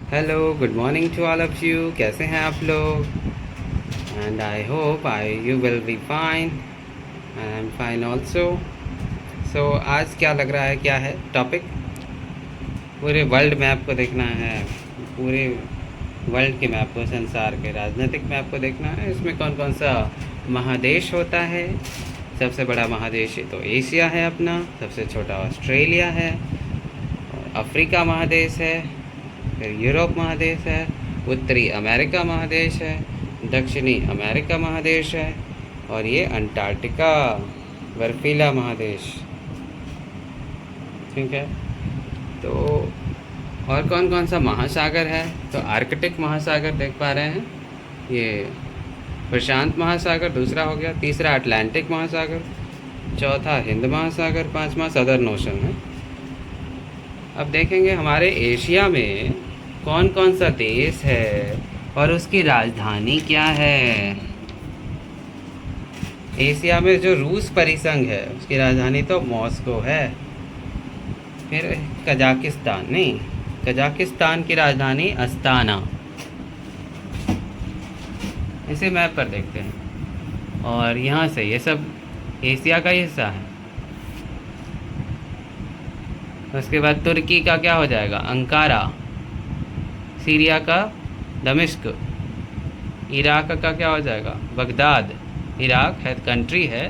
Hello, good morning to all of you. कैसे हैं आप लोग? And I hope I you will be fine and I am fine also. So आज क्या लग रहा है, क्या है टॉपिक? पूरे वर्ल्ड मैप को देखना है, पूरे वर्ल्ड के मैप को, संसार के राजनीतिक मैप को देखना है। इसमें कौन कौन सा महादेश होता है। सबसे बड़ा महादेश तो एशिया है अपना, सबसे छोटा ऑस्ट्रेलिया है, अफ्रीका महादेश है, फिर यूरोप महादेश है, उत्तरी अमेरिका महादेश है, दक्षिणी अमेरिका महादेश है, और ये अंटार्कटिका बर्फीला महादेश। ठीक है। तो और कौन कौन सा महासागर है? तो आर्कटिक महासागर देख पा रहे हैं, ये प्रशांत महासागर दूसरा हो गया, तीसरा अटलांटिक महासागर, चौथा हिंद महासागर, पांचवा सदर्न ओशन है। अब देखेंगे हमारे एशिया में कौन कौन सा देश है और उसकी राजधानी क्या है। एशिया में जो रूस परिसंघ है उसकी राजधानी तो मॉस्को है। फिर कजाकिस्तान, नहीं, कजाकिस्तान की राजधानी अस्ताना। इसे मैप पर देखते हैं, और यहाँ से ये सब एशिया का ही हिस्सा है। उसके बाद तुर्की का क्या हो जाएगा? अंकारा। सीरिया का दमिश्क। इराक का क्या हो जाएगा? बगदाद। इराक है कंट्री है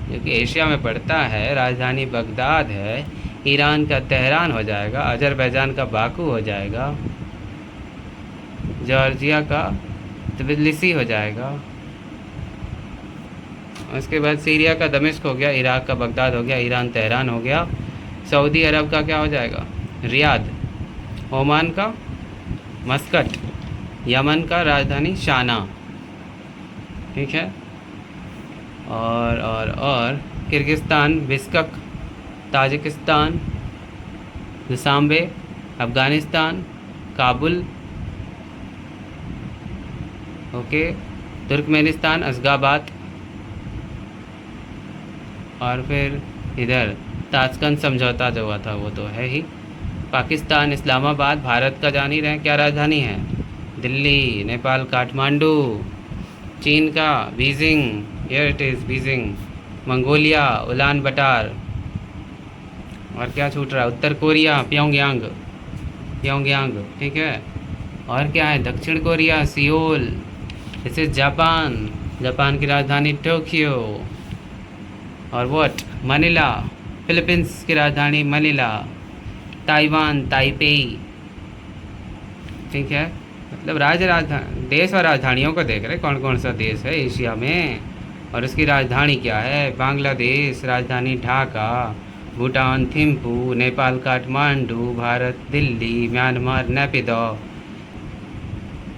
जो कि एशिया में पड़ता है, राजधानी बगदाद है। ईरान का तेहरान हो जाएगा, अजरबैजान का बाकू हो जाएगा, जॉर्जिया का तबिलिसी हो जाएगा। उसके बाद सीरिया का दमिश्क हो गया, इराक का बगदाद हो गया, ईरान तेहरान हो गया। सऊदी अरब का क्या हो जाएगा? रियाद। ओमान का मस्कट। यमन का राजधानी शाना। ठीक है। और Kyrgyzstan Bishkek. Tajikistan Dushanbe. Afghanistan Kabul. Okay. Turkmenistan Ashgabat. और फिर इधर ताशकंद समझौता जो हुआ था वो तो है ही। पाकिस्तान इस्लामाबाद। भारत का जान ही रहे क्या राजधानी है? दिल्ली। नेपाल काठमांडू। चीन का Beijing, here it is Beijing. Mongolia Ulan बटार। और क्या छूट रहा है? उत्तर कोरिया प्योंगयांग। प्योंगयांग, ठीक है। और क्या है? दक्षिण Korea Seoul. This is Japan. Japan की राजधानी टोक्यो। और वॉट? मनीला। फिलीपींस की राजधानी मनीला। Taiwan Taipei. ठीक है। मतलब राजधानी, देश और राजधानियों को देख रहे कौन कौन सा देश है एशिया में और उसकी राजधानी क्या है। बांग्लादेश राजधानी Dhaka. Bhutan Thimphu. Nepal Kathmandu. Bharat Delhi. Myanmar Naypyidaw.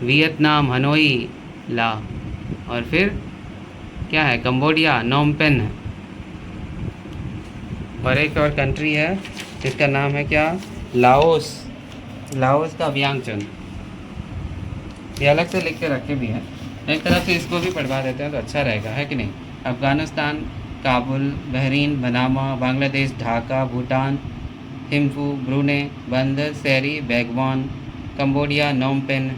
Vietnam Hanoi ला। और फिर क्या है? Cambodia Phnom Penh. और एक और कंट्री है जिसका नाम है क्या? लाओस। लाओस का व्यांगचन। ये अलग से लिख के रखे भी हैं, एक तरफ से इसको भी पढ़वा देते हैं तो अच्छा रहेगा, है कि नहीं। Afghanistan Kabul. Bahrain Manama. Bangladesh Dhaka. Bhutan Thimphu. Brunei Bandar Seri Begawan. Cambodia Phnom Penh.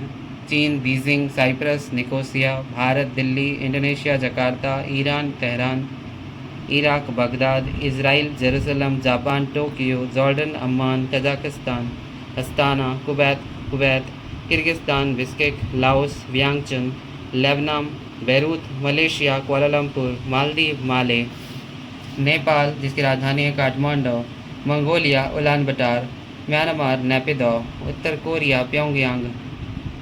चीन Beijing. Cyprus Nicosia. Bharat Delhi. Indonesia Jakarta. Iran Tehran. Iraq Baghdad. Israel Jerusalem. Japan Tokyo. Jordan Amman. Kazakhstan Astana. Kuwait. Kyrgyzstan Bishkek. Laos Vientiane. Lebanon Beirut. Malaysia Kuala Lumpur. Maldives Male. Nepal जिसकी राजधानी है Kathmandu. Mongolia Ulan Bator. Myanmar Naypyidaw. उत्तर Korea Pyongyang.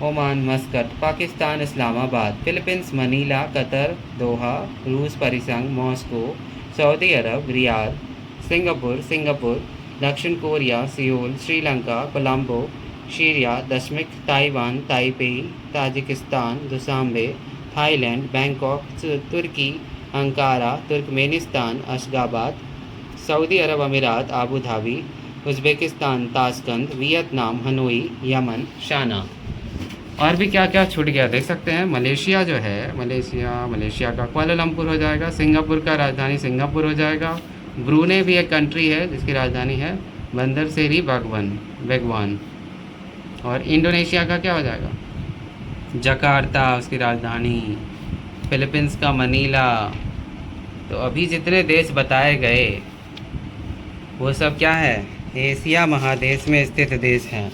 Oman Muscat. Pakistan Islamabad. Philippines Manila. Qatar दोहा। रूस परिसंघ Moscow. Saudi Arab Riyadh. Singapore. दक्षिण Korea Seoul. Sri Lanka Colombo. Syria दशमिक। Taiwan Taipei. Tajikistan Dushanbe. Thailand Bangkok. तुर्की Ankara. Turkmenistan Ashgabat. Saudi Arab अमीरात Abu Dhabi. Uzbekistan Tashkent. Vietnam Hanoi. Yemen Sanaa. और भी क्या क्या छूट गया देख सकते हैं। मलेशिया जो है, मलेशिया का कुआलालंपुर हो जाएगा। सिंगापुर का राजधानी सिंगापुर हो जाएगा। ब्रूने भी एक कंट्री है जिसकी राजधानी है बंदर सेरी बेगवान। और इंडोनेशिया का क्या हो जाएगा? जकार्ता उसकी राजधानी, फिलीपींस का मनीला। तो अभी जितने देश बताए गए वो सब क्या है? एशिया महादेश में स्थित देश हैं।